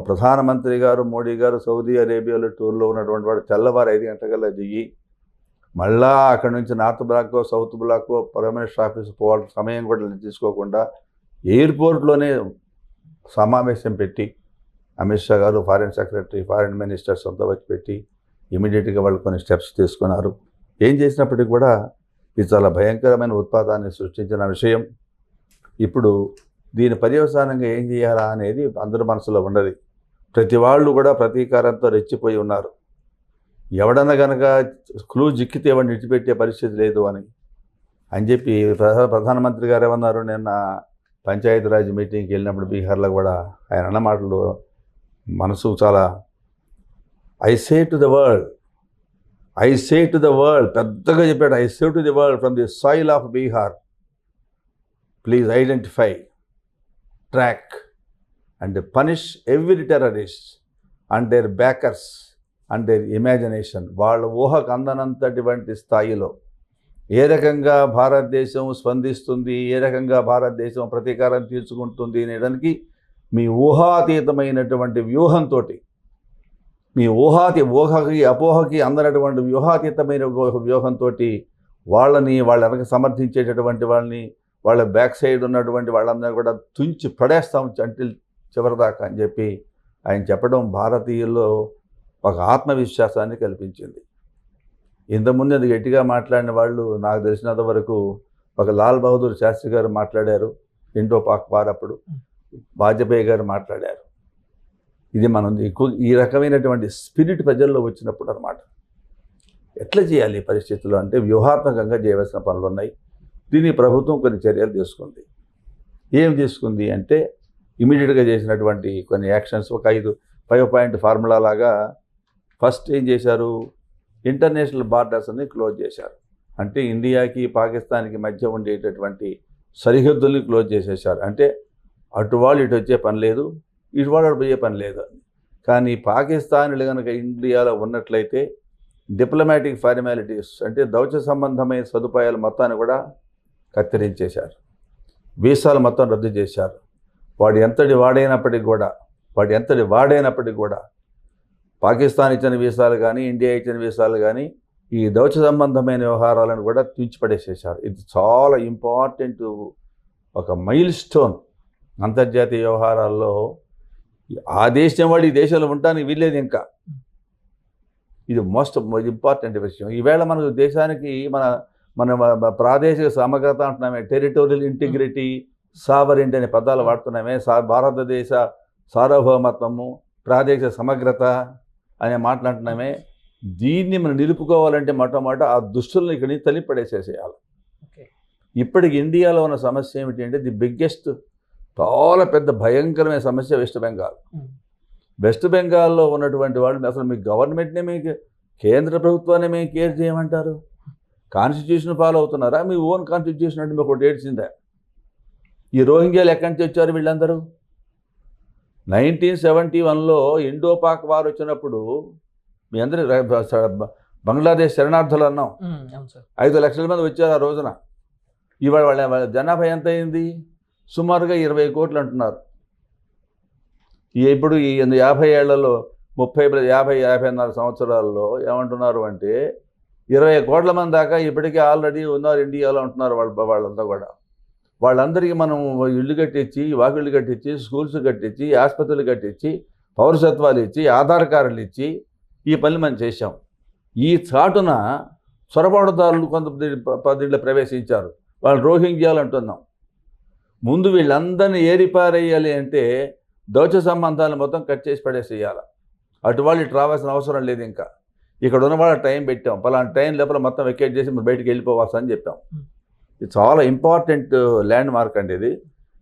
ప్రధానమంత్రి గారు మోడీ గారు సౌదీ అరేబియాలో టూర్లో ఉన్నటువంటి వాడు తెల్లవారు 5 గంటలకల్లా దిగి మళ్ళా అక్కడి నుంచి North Block South Block Prime Minister office పోవాల్సిన సమయం కూడా తీసుకోకుండా ఎయిర్పోర్ట్లోనే సమావేశం పెట్టి అమిత్ షా గారు ఫారిన్ సెక్రటరీ ఫారిన్ మినిస్టర్స్ అంతా వచ్చి పెట్టి ఇమీడియట్గా వాళ్ళు కొన్ని స్టెప్స్ తీసుకున్నారు. ఏం చేసినప్పటికీ కూడా ఇది చాలా భయంకరమైన ఉత్పాదాన్ని సృష్టించిన విషయం. ఇప్పుడు దీని పర్యవసానంగా ఏం చేయాలా అనేది అందరి మనసులో ఉన్నది. ప్రతి వాళ్ళు కూడా ప్రతీకారంతో రెచ్చిపోయి ఉన్నారు. ఎవడన్నా కనుక క్లూ జిక్కితే వాడిని విడిచిపెట్టే పరిస్థితి లేదు అని చెప్పి ప్రధానమంత్రి గారు ఏమన్నారు, నిన్న పంచాయతీరాజ్ మీటింగ్కి వెళ్ళినప్పుడు బీహార్లో కూడా ఆయన అన్న మాటలు మనసు చాలా I say to the world పెద్దగా చెప్పాడు. I say to the world from the soil of Bihar, please identify, track and punish every terrorist and their backers and their imagination. వాళ్ళ ఊహకు అందనంతటువంటి స్థాయిలో ఏ రకంగా భారతదేశం స్పందిస్తుంది, ఏ రకంగా భారతదేశం ప్రతీకారం తీర్చుకుంటుంది అనేదానికి మీ ఊహాతీతమైనటువంటి వ్యూహంతో, మీ ఊహకి అపోహకి అందనటువంటి వ్యూహాతీతమైన వ్యూహంతో వాళ్ళ వెనక సమర్థించేటటువంటి వాళ్ళని, వాళ్ళ బ్యాక్ సైడ్ ఉన్నటువంటి వాళ్ళందరూ కూడా తుంచి పడేస్తాం అంటిల్ చివరిదాకా అని చెప్పి ఆయన చెప్పడం భారతీయుల్లో ఒక ఆత్మవిశ్వాసాన్ని కల్పించింది. ఇంతకుముందు అది గట్టిగా మాట్లాడిన వాళ్ళు నాకు తెలిసినంత వరకు ఒక లాల్ బహదూర్ శాస్త్రి గారు మాట్లాడారు, ఇండో పాక్ వార్ అప్పుడు వాజ్పేయి గారు మాట్లాడారు. ఇది మనం ఈ రకమైనటువంటి స్పిరిట్ ప్రజల్లో వచ్చినప్పుడు అన్నమాట. ఎట్లా చేయాలి ఈ పరిస్థితుల్లో అంటే వ్యూహాత్మకంగా చేయవలసిన పనులు ఉన్నాయి. దీన్ని ప్రభుత్వం కొన్ని చర్యలు తీసుకుంది. ఏం తీసుకుంది అంటే ఇమీడియట్గా చేసినటువంటి కొన్ని యాక్షన్స్, ఒక 5 పాయింట్ ఫార్ములా లాగా. ఫస్ట్ ఏం చేశారు, ఇంటర్నేషనల్ బార్డర్స్ని క్లోజ్ చేశారు. అంటే ఇండియాకి పాకిస్తాన్కి మధ్య ఉండేటటువంటి సరిహద్దుల్ని క్లోజ్ చేసేసారు. అంటే అటు వాళ్ళు ఇటు వచ్చే పని లేదు, ఇటు వాళ్ళు అటు పోయే పని లేదు. కానీ పాకిస్తాన్లు కనుక ఇండియాలో ఉన్నట్లయితే డిప్లొమాటిక్ ఫార్మాలిటీస్ అంటే దౌత్య సంబంధమైన సదుపాయాలు మొత్తాన్ని కూడా కత్తిరించేశారు. వీసాలు మొత్తం రద్దు చేశారు. వాడు ఎంతటి వాడైనప్పటికీ కూడా పాకిస్తాన్ ఇచ్చిన వీసాలు కానీ ఇండియా ఇచ్చిన వీసాలు కానీ ఈ దౌత్య సంబంధమైన వ్యవహారాలను కూడా తుంచిపడేసేశారు. ఇది చాలా ఇంపార్టెంట్, ఒక మైల్ స్టోన్ అంతర్జాతీయ వ్యవహారాల్లో. ఆ దేశం వాడు ఈ దేశంలో ఉండటానికి వీల్లేదు. ఇంకా ఇది మోస్ట్ ఇంపార్టెంట్ విషయం. ఈవేళ మన దేశానికి మన ప్రాదేశిక సమగ్రత అంటున్నామే, టెరిటోరియల్ ఇంటిగ్రిటీ, సావరెంటీ అనే పదాలు వాడుతున్నామే. భారతదేశ సార్వభౌమత్వము, ప్రాదేశిక సమగ్రత అనే మాట్లాడుతున్నామే. దీన్ని మనం నిలుపుకోవాలంటే మొట్టమొదట ఆ దుస్తులను ఇక్కడి నుంచి తల్లిపడేసేసేయాలి. ఇప్పటికి ఇండియాలో ఉన్న సమస్య ఏమిటి అంటే ది బిగ్గెస్ట్, చాలా పెద్ద భయంకరమైన సమస్య వెస్ట్ బెంగాల్లో ఉన్నటువంటి వాళ్ళు అసలు మీ గవర్నమెంట్నే, మీకు కేంద్ర ప్రభుత్వాన్ని మేము కేర్ చేయమంటారు. కాన్స్టిట్యూషన్ ఫాలో అవుతున్నారా? మీ ఓన్ కాన్స్టిట్యూషన్ అంటే మీకు ఒకటి ఏడ్చిందా? ఈ రోహింగ్యాలు ఎక్కడి నుంచి వచ్చారు వీళ్ళందరూ? 1971లో ఇండో పాక్ వార్ వచ్చినప్పుడు మీ అందరి బంగ్లాదేశ్ శరణార్థులు అన్నాం. 5 లక్షల మంది వచ్చారు ఆ రోజున. ఇవాళ వాళ్ళ జనాభా ఎంత అయింది? సుమారుగా 20 కోట్లు అంటున్నారు. ఇప్పుడు ఈ 50 ఏళ్లలో 50-54 సంవత్సరాల్లో ఏమంటున్నారు అంటే 20 కోట్ల మంది దాకా ఇప్పటికే ఆల్రెడీ ఉన్నారు ఇండియాలో అంటున్నారు వాళ్ళంతా కూడా. వాళ్ళందరికీ మనం ఇళ్ళు కట్టించి, వాకిళ్ళు కట్టించి, స్కూల్స్ కట్టించి, ఆసుపత్రులు కట్టించి, పౌరసత్వాలు ఇచ్చి, ఆధార్ కార్డులు ఇచ్చి ఈ పనులు మనం చేశాం. ఈ చాటున చొరబాటుదారులు కొంత ప్రవేశించారు. వాళ్ళు రోహింగ్యాలు అంటున్నాం. ముందు వీళ్ళందరినీ ఏరిపారేయాలి అంటే దౌత్య సంబంధాలు మొత్తం కట్ చేసి పడేసేయాలి. అటు వాళ్ళు ఇటు రావాల్సిన అవసరం లేదు. ఇంకా ఇక్కడ ఉన్న వాళ్ళ టైం పెట్టాం, పలానా టైం లోపల మొత్తం వెకేట్ చేసి మీరు బయటికి వెళ్ళిపోవాల్సి అని చెప్పాం. ఇది చాలా ఇంపార్టెంట్ ల్యాండ్ మార్క్ అండి ఇది.